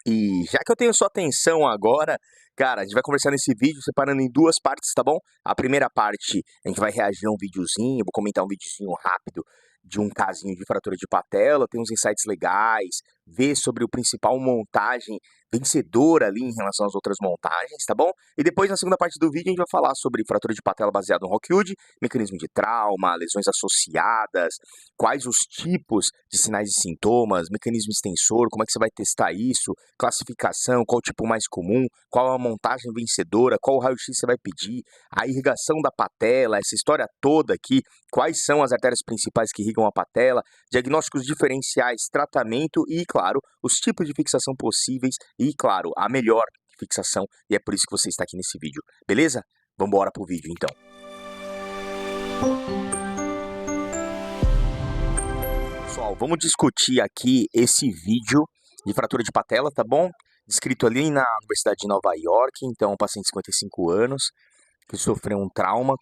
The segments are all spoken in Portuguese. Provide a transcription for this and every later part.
E já que eu tenho sua atenção agora, cara, a gente vai conversar nesse vídeo separando em duas partes, tá bom? A primeira parte, a gente vai reagir a um videozinho, vou comentar um videozinho rápido de um casinho de fratura de patela, tem uns insights legais, ver sobre o principal montagem vencedora ali em relação às outras montagens, tá bom? E depois, na segunda parte do vídeo, a gente vai falar sobre fratura de patela baseado no Rockwood, mecanismo de trauma, lesões associadas, quais os tipos de sinais e sintomas, mecanismo extensor, como é que você vai testar isso, classificação, qual o tipo mais comum, qual a montagem vencedora, qual o raio-x você vai pedir, a irrigação da patela, essa história toda aqui, quais são as artérias principais que irrigam a patela, diagnósticos diferenciais, tratamento e, claro, os tipos de fixação possíveis e, claro, a melhor fixação, e é por isso que você está aqui nesse vídeo, beleza? Vamos embora pro vídeo, então. Pessoal, vamos discutir aqui esse vídeo de fratura de patela, tá bom? Descrito ali na Universidade de Nova York, então um paciente de 55 anos, que sofreu um trauma,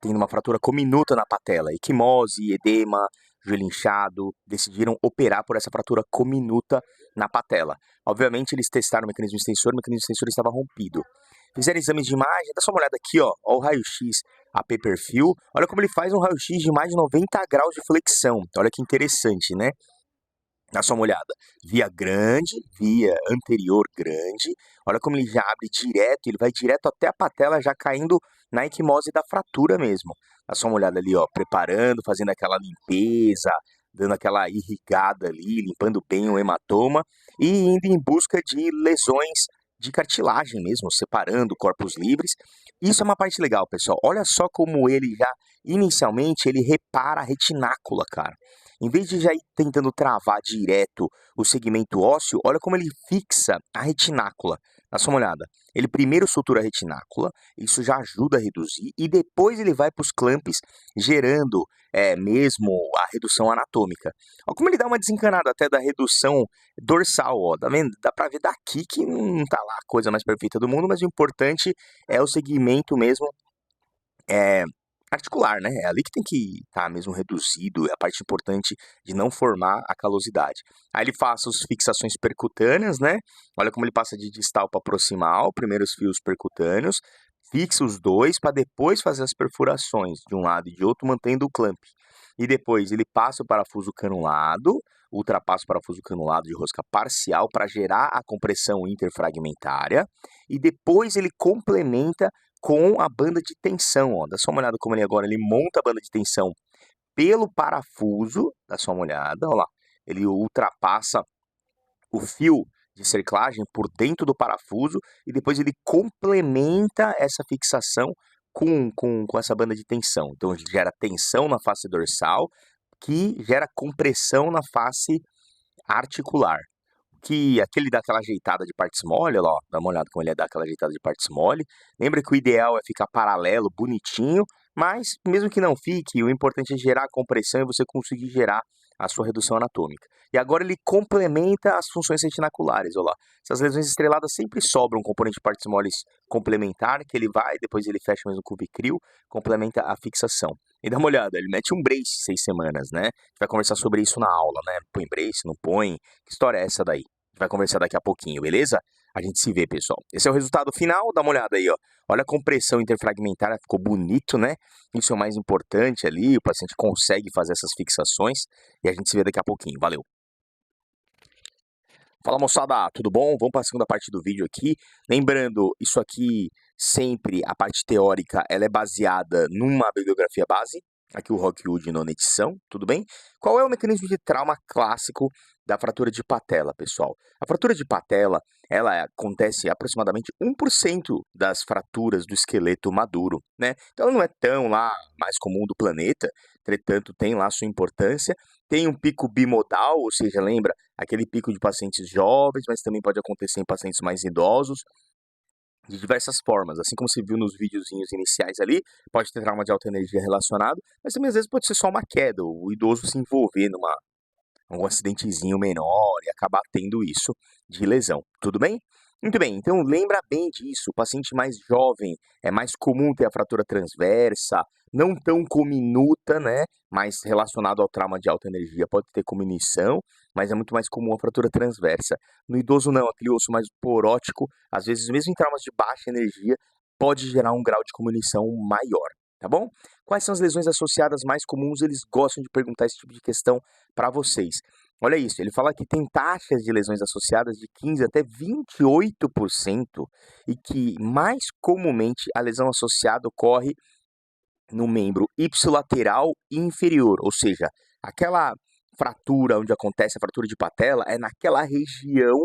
tendo uma fratura cominuta na patela, equimose, edema, joelho inchado, decidiram operar por essa fratura cominuta na patela. Obviamente eles testaram o mecanismo extensor estava rompido. Fizeram exames de imagem, dá só uma olhada aqui, ó o raio-x AP perfil, olha como ele faz um raio-x de mais de 90 graus de flexão, olha que interessante, né? Dá só uma olhada, via grande, via anterior grande, olha como ele já abre direto, ele vai direto até a patela já caindo na equimose da fratura mesmo. Dá só uma olhada ali, ó, preparando, fazendo aquela limpeza, dando aquela irrigada ali, limpando bem o hematoma e indo em busca de lesões de cartilagem mesmo, separando corpos livres. Isso é uma parte legal, pessoal. Olha só como ele já, inicialmente, ele repara a retinácula, cara. Em vez de já ir tentando travar direto o segmento ósseo, olha como ele fixa a retinácula. Dá só uma olhada. Ele primeiro sutura a retinácula, isso já ajuda a reduzir, e depois ele vai para os clamps, gerando mesmo a redução anatômica. Olha como ele dá uma desencanada até da redução dorsal, ó. Tá vendo? Dá pra ver daqui que não tá lá a coisa mais perfeita do mundo, mas o importante é o segmento mesmo articular, né? É ali que tem que estar mesmo reduzido, é a parte importante de não formar a calosidade. Aí ele faz as fixações percutâneas, né? Olha como ele passa de distal para proximal, primeiro os fios percutâneos, fixa os dois para depois fazer as perfurações de um lado e de outro, mantendo o clamp. E depois ele passa o parafuso canulado, ultrapassa o parafuso canulado de rosca parcial para gerar a compressão interfragmentária, e depois ele complementa com a banda de tensão, ó. Dá só uma olhada como ele agora, ele monta a banda de tensão pelo parafuso, dá só uma olhada, ó lá. Ele ultrapassa o fio de cerclagem por dentro do parafuso e depois ele complementa essa fixação com essa banda de tensão. Então ele gera tensão na face dorsal, que gera compressão na face articular. Que aquele dá aquela ajeitada de partes mole, ó, dá uma olhada como ele dá aquela ajeitada de partes mole. Lembra que o ideal é ficar paralelo, bonitinho, mas mesmo que não fique, o importante é gerar a compressão e você conseguir gerar a sua redução anatômica. E agora ele complementa as funções retinaculares, ó lá. Essas lesões estreladas sempre sobram um componente de partes moles complementar, que ele vai, depois ele fecha mesmo com o bicril, complementa a fixação. E dá uma olhada, ele mete um brace 6 semanas, né? A gente vai conversar sobre isso na aula, né? Põe brace, não põe? Que história é essa daí? A gente vai conversar daqui a pouquinho, beleza? A gente se vê, pessoal. Esse é o resultado final, dá uma olhada aí, ó. Olha a compressão interfragmentária, ficou bonito, né? Isso é o mais importante ali, o paciente consegue fazer essas fixações e a gente se vê daqui a pouquinho. Valeu! Fala, moçada, tudo bom? Vamos para a segunda parte do vídeo aqui. Lembrando, isso aqui sempre, a parte teórica, ela é baseada numa bibliografia base, aqui o Rockwood nona edição, tudo bem? Qual é o mecanismo de trauma clássico da fratura de patela, pessoal? A fratura de patela, ela acontece aproximadamente 1% das fraturas do esqueleto maduro, né? Então ela não é tão lá mais comum do planeta, entretanto tem lá sua importância. Tem um pico bimodal, ou seja, lembra aquele pico de pacientes jovens, mas também pode acontecer em pacientes mais idosos, de diversas formas, assim como se viu nos videozinhos iniciais ali, pode ter trauma de alta energia relacionado, mas também às vezes pode ser só uma queda, o idoso se envolver num acidentezinho menor e acabar tendo isso de lesão, tudo bem? Muito bem, então lembra bem disso. O paciente mais jovem é mais comum ter a fratura transversa, não tão cominuta, né? Mas relacionado ao trauma de alta energia, pode ter comunição, mas é muito mais comum a fratura transversa. No idoso, não, aquele osso mais porótico, às vezes, mesmo em traumas de baixa energia, pode gerar um grau de comunição maior, tá bom? Quais são as lesões associadas mais comuns? Eles gostam de perguntar esse tipo de questão para vocês. Olha isso, ele fala que tem taxas de lesões associadas de 15 até 28% e que mais comumente a lesão associada ocorre no membro ipsilateral inferior, ou seja, aquela fratura onde acontece a fratura de patela é naquela região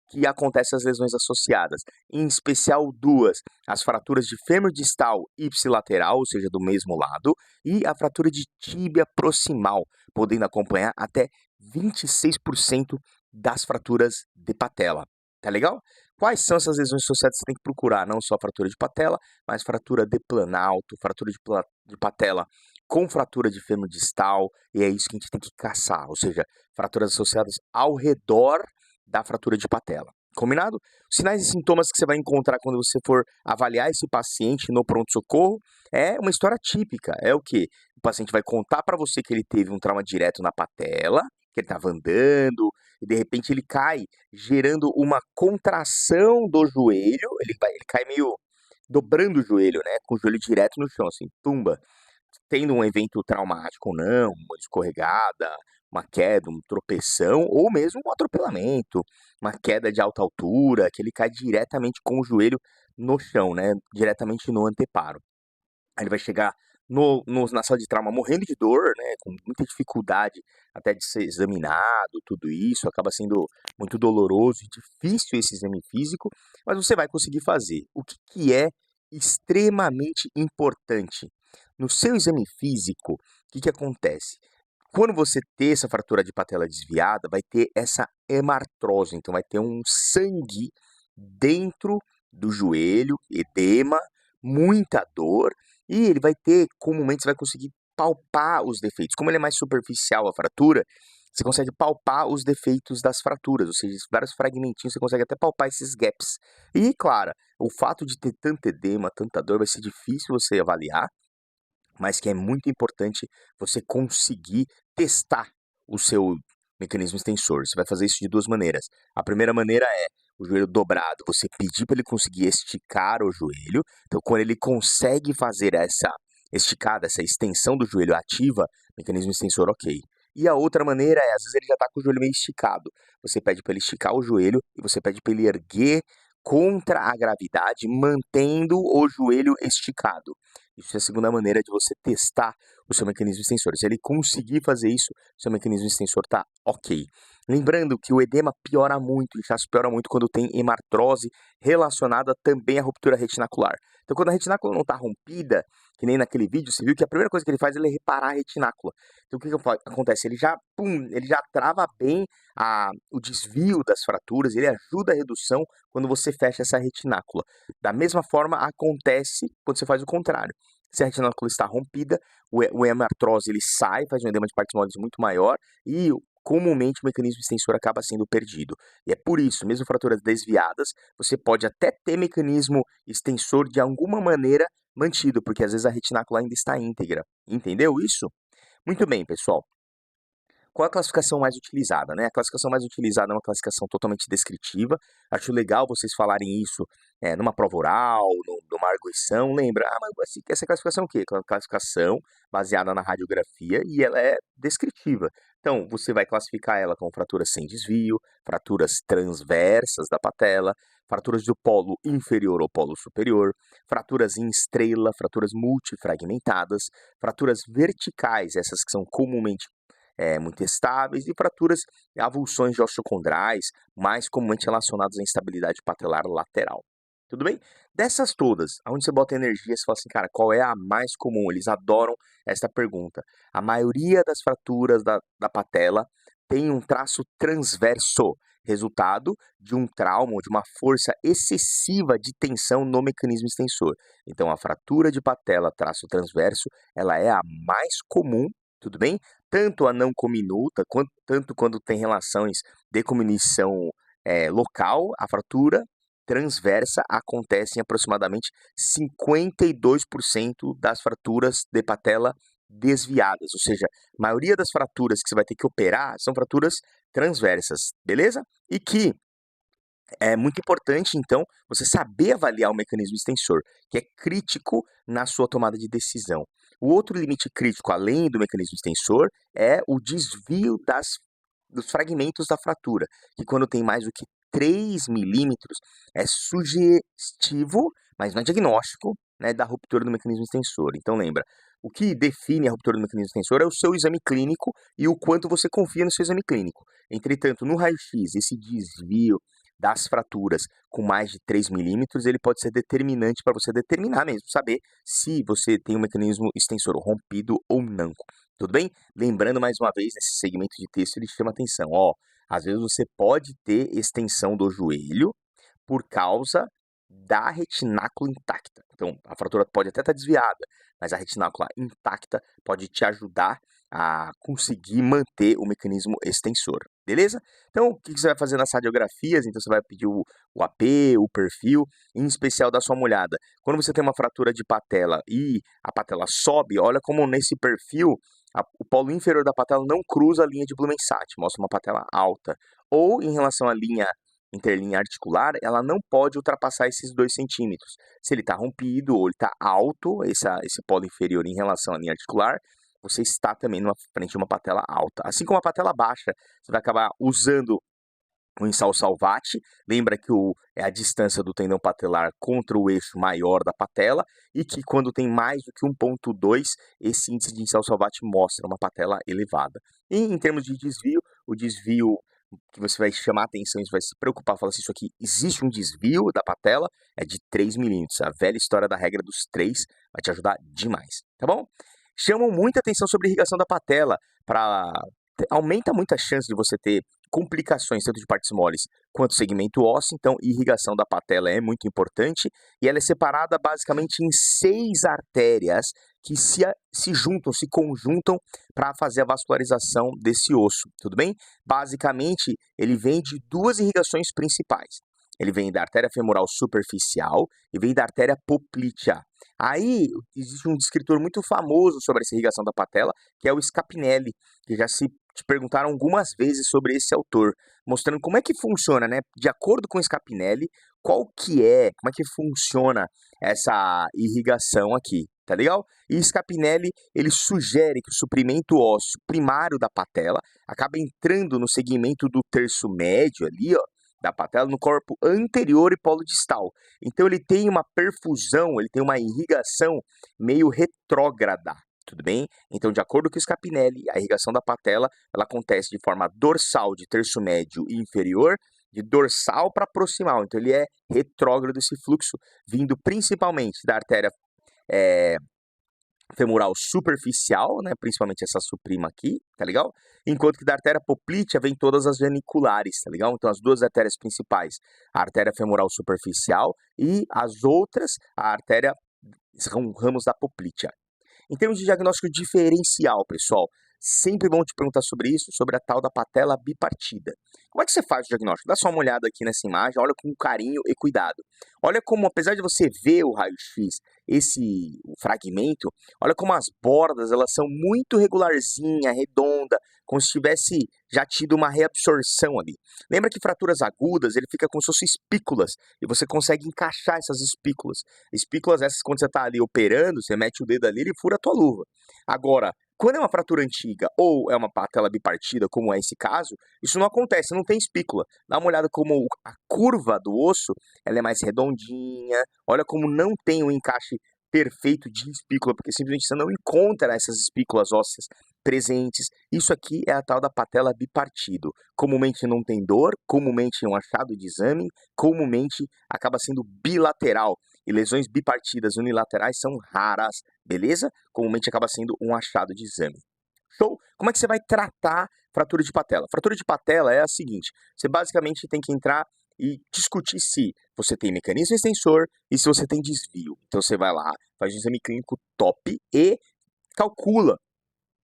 que acontecem as lesões associadas, em especial duas, as fraturas de fêmur distal ipsilateral, ou seja, do mesmo lado, e a fratura de tíbia proximal, podendo acompanhar até 26% das fraturas de patela. Tá legal? Quais são essas lesões associadas que você tem que procurar? Não só a fratura de patela, mas fratura de planalto, fratura de patela com fratura de fêmur distal, e é isso que a gente tem que caçar, ou seja, fraturas associadas ao redor da fratura de patela. Combinado? Os sinais e sintomas que você vai encontrar quando você for avaliar esse paciente no pronto-socorro é uma história típica. É o quê? O paciente vai contar para você que ele teve um trauma direto na patela, que ele estava andando, e de repente ele cai, gerando uma contração do joelho, ele cai meio dobrando o joelho, né, com o joelho direto no chão, assim, tumba. Tendo um evento traumático ou não, uma escorregada, uma queda, um tropeção, ou mesmo um atropelamento, uma queda de alta altura, que ele cai diretamente com o joelho no chão, né, diretamente no anteparo. Aí ele vai chegar na sala de trauma morrendo de dor, né, com muita dificuldade até de ser examinado, tudo isso, acaba sendo muito doloroso e difícil esse exame físico, mas você vai conseguir fazer. O que que é extremamente importante? No seu exame físico, o que que acontece? Quando você ter essa fratura de patela desviada, vai ter essa hemartrose, então vai ter um sangue dentro do joelho, edema, muita dor, e ele vai ter, comumente, você vai conseguir palpar os defeitos. Como ele é mais superficial a fratura, você consegue palpar os defeitos das fraturas, ou seja, vários fragmentinhos, você consegue até palpar esses gaps. E, claro, o fato de ter tanto edema, tanta dor, vai ser difícil você avaliar, mas que é muito importante você conseguir testar o seu mecanismo extensor. Você vai fazer isso de duas maneiras. A primeira maneira é o joelho dobrado, você pedir para ele conseguir esticar o joelho. Então, quando ele consegue fazer essa esticada, essa extensão do joelho ativa, mecanismo extensor ok. E a outra maneira é, às vezes ele já está com o joelho meio esticado. Você pede para ele esticar o joelho e você pede para ele erguer contra a gravidade, mantendo o joelho esticado. Isso é a segunda maneira de você testar o seu mecanismo extensor. Se ele conseguir fazer isso, seu mecanismo extensor está ok. Lembrando que o edema piora muito, o inchaço piora muito quando tem hemartrose relacionada também à ruptura retinacular. Então, quando a retinácula não está rompida, que nem naquele vídeo, você viu que a primeira coisa que ele faz é ele reparar a retinácula. Então, o que acontece? Ele já trava bem o desvio das fraturas, ele ajuda a redução quando você fecha essa retinácula. Da mesma forma, acontece quando você faz o contrário. Se a retinácula está rompida, o hemartrose ele sai, faz um edema de partes moles muito maior e comumente o mecanismo extensor acaba sendo perdido. E é por isso, mesmo fraturas desviadas, você pode até ter mecanismo extensor de alguma maneira mantido, porque às vezes a retinácula ainda está íntegra. Entendeu isso? Muito bem, pessoal. Qual a classificação mais utilizada, né? A classificação mais utilizada é uma classificação totalmente descritiva. Acho legal vocês falarem isso numa prova oral, numa arguição. Lembra, mas essa classificação é o quê? É uma classificação baseada na radiografia e ela é descritiva. Então, você vai classificar ela como fraturas sem desvio, fraturas transversas da patela, fraturas do polo inferior ou polo superior, fraturas em estrela, fraturas multifragmentadas, fraturas verticais, essas que são comumente muito estáveis, e fraturas, avulsões de osteocondrais, mais comumente relacionadas à instabilidade patelar lateral. Tudo bem? Dessas todas, aonde você bota energia, você fala assim, cara, qual é a mais comum? Eles adoram esta pergunta. A maioria das fraturas da patela tem um traço transverso, resultado de um trauma ou de uma força excessiva de tensão no mecanismo extensor. Então, a fratura de patela traço transverso, ela é a mais comum, tudo bem? Tanto a não cominuta, tanto quando tem relações de comunição local, a fratura, transversa acontece em aproximadamente 52% das fraturas de patela desviadas, ou seja, a maioria das fraturas que você vai ter que operar são fraturas transversas, beleza? E que é muito importante, então, você saber avaliar o mecanismo extensor, que é crítico na sua tomada de decisão. O outro limite crítico, além do mecanismo extensor, é o desvio dos fragmentos da fratura, que quando tem mais do que 3 milímetros, é sugestivo, mas não é diagnóstico, né, da ruptura do mecanismo extensor. Então lembra, o que define a ruptura do mecanismo extensor é o seu exame clínico e o quanto você confia no seu exame clínico. Entretanto, no raio-x, esse desvio das fraturas com mais de 3 milímetros, ele pode ser determinante para você determinar mesmo, saber se você tem um mecanismo extensor rompido ou não. Tudo bem? Lembrando mais uma vez, nesse segmento de texto, ele chama atenção, ó, às vezes você pode ter extensão do joelho por causa da retinácula intacta. Então, a fratura pode até estar desviada, mas a retinácula intacta pode te ajudar a conseguir manter o mecanismo extensor, beleza? Então, o que você vai fazer nas radiografias? Então, você vai pedir o AP, o perfil, em especial da sua molhada. Quando você tem uma fratura de patela e a patela sobe, olha como nesse perfil o polo inferior da patela não cruza a linha de Blumensatt, mostra uma patela alta. Ou, em relação à linha interlinha articular, ela não pode ultrapassar esses 2 centímetros. Se ele está rompido ou ele está alto, esse polo inferior em relação à linha articular, você está também numa frente de uma patela alta. Assim como a patela baixa, você vai acabar usando o Insalsalvate. Lembra que é a distância do tendão patelar contra o eixo maior da patela e que quando tem mais do que 1,2, esse índice de Insalsalvate mostra uma patela elevada. E em termos de desvio, o desvio que você vai chamar atenção e vai se preocupar, falar assim, isso aqui, existe um desvio da patela, é de 3 milímetros. A velha história da regra dos 3 vai te ajudar demais, tá bom? Chamam muita atenção sobre irrigação da patela, aumenta muito a chance de você ter complicações tanto de partes moles quanto segmento ósseo, então irrigação da patela é muito importante e ela é separada basicamente em 6 artérias que se juntam, se conjuntam para fazer a vascularização desse osso, tudo bem? Basicamente, ele vem de 2 irrigações principais. Ele vem da artéria femoral superficial e vem da artéria poplítea. Aí, existe um descritor muito famoso sobre essa irrigação da patela, que é o Scapinelli, que já se te perguntaram algumas vezes sobre esse autor, mostrando como é que funciona, né? De acordo com o Scapinelli, como é que funciona essa irrigação aqui, tá legal? E Scapinelli, ele sugere que o suprimento ósseo primário da patela acaba entrando no segmento do terço médio ali, ó, da patela, no corpo anterior e polo distal. Então ele tem uma perfusão, ele tem uma irrigação meio retrógrada, tudo bem? Então, de acordo com o Scapinelli, a irrigação da patela, ela acontece de forma dorsal de terço médio e inferior, de dorsal para proximal. Então ele é retrógrado esse fluxo, vindo principalmente da artéria femoral superficial, né, principalmente essa suprima aqui, tá legal? Enquanto que da artéria poplítea vem todas as veniculares, tá legal? Então as 2 artérias principais, a artéria femoral superficial e as outras, a artéria, são ramos da poplítea. Em termos de diagnóstico diferencial, pessoal, sempre vão te perguntar sobre isso, sobre a tal da patela bipartida. Como é que você faz o diagnóstico? Dá só uma olhada aqui nessa imagem, olha com carinho e cuidado. Olha como, apesar de você ver o raio-x, o fragmento, olha como as bordas, elas são muito regularzinha, redonda, como se tivesse já tido uma reabsorção ali. Lembra que fraturas agudas, ele fica como se fossem espículas, e você consegue encaixar essas espículas. Espículas essas, quando você está ali operando, você mete o dedo ali e fura a tua luva. Agora, quando é uma fratura antiga ou é uma patela bipartida, como é esse caso, isso não acontece, não tem espícula. Dá uma olhada como a curva do osso, ela é mais redondinha. Olha como não tem um encaixe perfeito de espícula, porque simplesmente você não encontra essas espículas ósseas presentes. Isso aqui é a tal da patela bipartido. Comumente não tem dor, comumente é um achado de exame, comumente acaba sendo bilateral. E lesões bipartidas unilaterais são raras, beleza? Comumente acaba sendo um achado de exame. Show? Como é que você vai tratar fratura de patela? Fratura de patela é a seguinte, você basicamente tem que entrar e discutir se você tem mecanismo extensor e se você tem desvio. Então você vai lá, faz um exame clínico top e calcula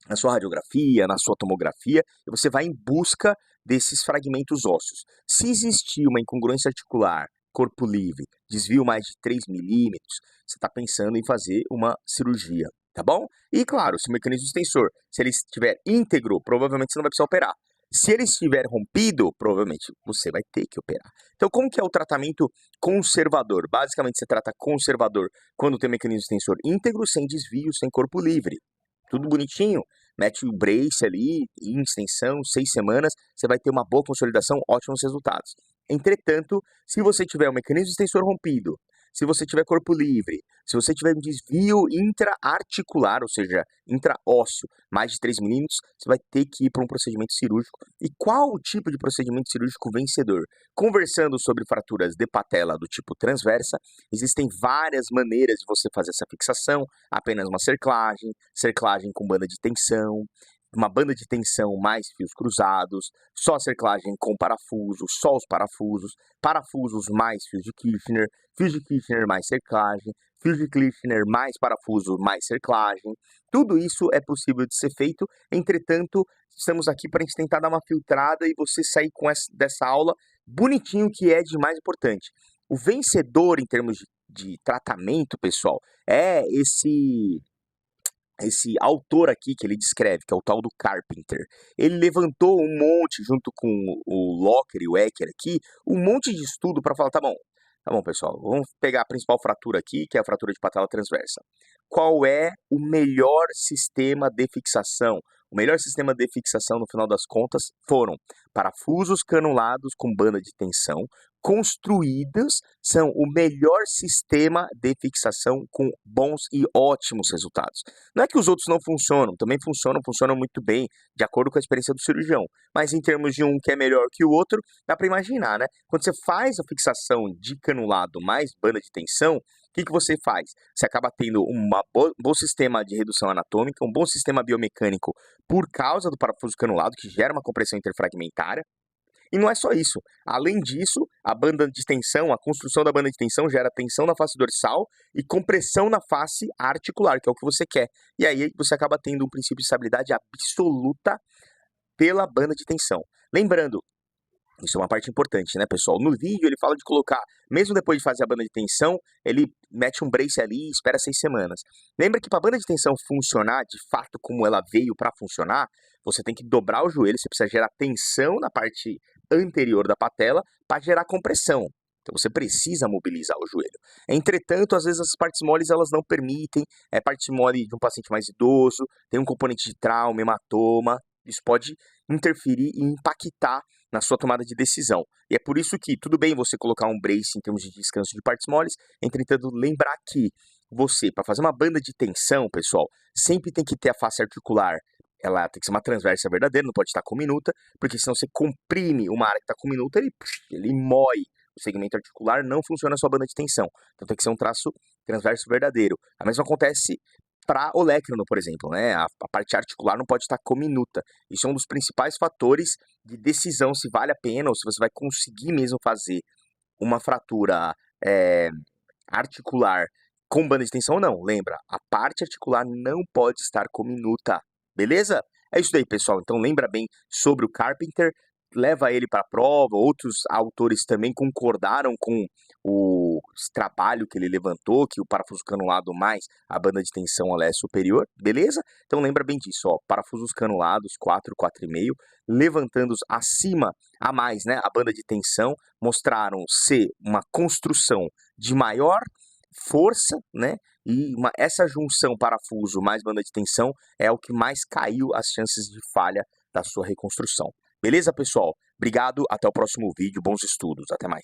na sua radiografia, na sua tomografia, e você vai em busca desses fragmentos ósseos. Se existir uma incongruência articular corpo livre, desvio mais de 3 milímetros, você está pensando em fazer uma cirurgia, tá bom? E claro, se o mecanismo extensor, se ele estiver íntegro, provavelmente você não vai precisar operar. Se ele estiver rompido, provavelmente você vai ter que operar. Então, como que é o tratamento conservador? Basicamente, você trata conservador quando tem mecanismo extensor íntegro, sem desvio, sem corpo livre. Tudo bonitinho, mete o brace ali, em extensão, 6 semanas, você vai ter uma boa consolidação, ótimos resultados. Entretanto, se você tiver um mecanismo extensor rompido, se você tiver corpo livre, se você tiver um desvio intraarticular, ou seja, intraósseo, mais de 3 milímetros, você vai ter que ir para um procedimento cirúrgico. E qual o tipo de procedimento cirúrgico vencedor? Conversando sobre fraturas de patela do tipo transversa, existem várias maneiras de você fazer essa fixação, apenas uma cerclagem, cerclagem com banda de tensão, uma banda de tensão mais fios cruzados, só cerclagem com parafuso, só os parafusos, parafusos mais fios de Kirchner mais cerclagem, fios de Kirchner mais parafuso mais cerclagem. Tudo isso é possível de ser feito, entretanto, estamos aqui para a gente tentar dar uma filtrada e você sair com dessa aula bonitinho, que é de mais importante. O vencedor em termos de tratamento, pessoal, é esse autor aqui que ele descreve, que é o tal do Carpenter. Ele levantou um monte, junto com o Locker e o Ecker aqui, um monte de estudo para falar, tá bom, pessoal, vamos pegar a principal fratura aqui, que é a fratura de patela transversa. Qual é o melhor sistema de fixação? O melhor sistema de fixação, no final das contas, foram parafusos canulados com banda de tensão, construídos, são o melhor sistema de fixação com bons e ótimos resultados. Não é que os outros não funcionam, também funcionam muito bem, de acordo com a experiência do cirurgião. Mas em termos de um que é melhor que o outro, dá para imaginar, né? Quando você faz a fixação de canulado mais banda de tensão, o que você faz? Você acaba tendo um bom sistema de redução anatômica, um bom sistema biomecânico por causa do parafuso canulado, que gera uma compressão interfragmentária. E não é só isso. Além disso, a banda de tensão, a construção da banda de tensão gera tensão na face dorsal e compressão na face articular, que é o que você quer. E aí você acaba tendo um princípio de estabilidade absoluta pela banda de tensão. Lembrando, isso é uma parte importante, né, pessoal? No vídeo ele fala de colocar, mesmo depois de fazer a banda de tensão, ele mete um brace ali e espera 6 semanas. Lembra que para a banda de tensão funcionar, de fato, como ela veio para funcionar, você tem que dobrar o joelho, você precisa gerar tensão na parte anterior da patela para gerar compressão. Então você precisa mobilizar o joelho. Entretanto, às vezes as partes moles elas não permitem, parte mole de um paciente mais idoso, tem um componente de trauma, hematoma, isso pode interferir e impactar na sua tomada de decisão. E é por isso que tudo bem você colocar um brace em termos de descanso de partes moles, entretanto, lembrar que você, para fazer uma banda de tensão, pessoal, sempre tem que ter a face articular, ela tem que ser uma transversa verdadeira, não pode estar cominuta, porque senão você comprime uma área que está cominuta, ele mói o segmento articular, não funciona a sua banda de tensão. Então tem que ser um traço transverso verdadeiro. A mesma acontece para olecrano, por exemplo, né? A parte articular não pode estar cominuta. Isso é um dos principais fatores de decisão se vale a pena ou se você vai conseguir mesmo fazer uma fratura articular com banda de tensão ou não. Lembra, a parte articular não pode estar cominuta, beleza? É isso daí, pessoal. Então lembra bem sobre o Carpenter, leva ele para a prova. Outros autores também concordaram com o trabalho que ele levantou, que o parafuso canulado mais a banda de tensão ela é superior, beleza? Então lembra bem disso, ó, parafusos canulados 4, 4,5, levantando acima a mais, né, a banda de tensão, mostraram ser uma construção de maior força, né, e essa junção parafuso mais banda de tensão é o que mais caiu as chances de falha da sua reconstrução. Beleza, pessoal? Obrigado, até o próximo vídeo, bons estudos, até mais.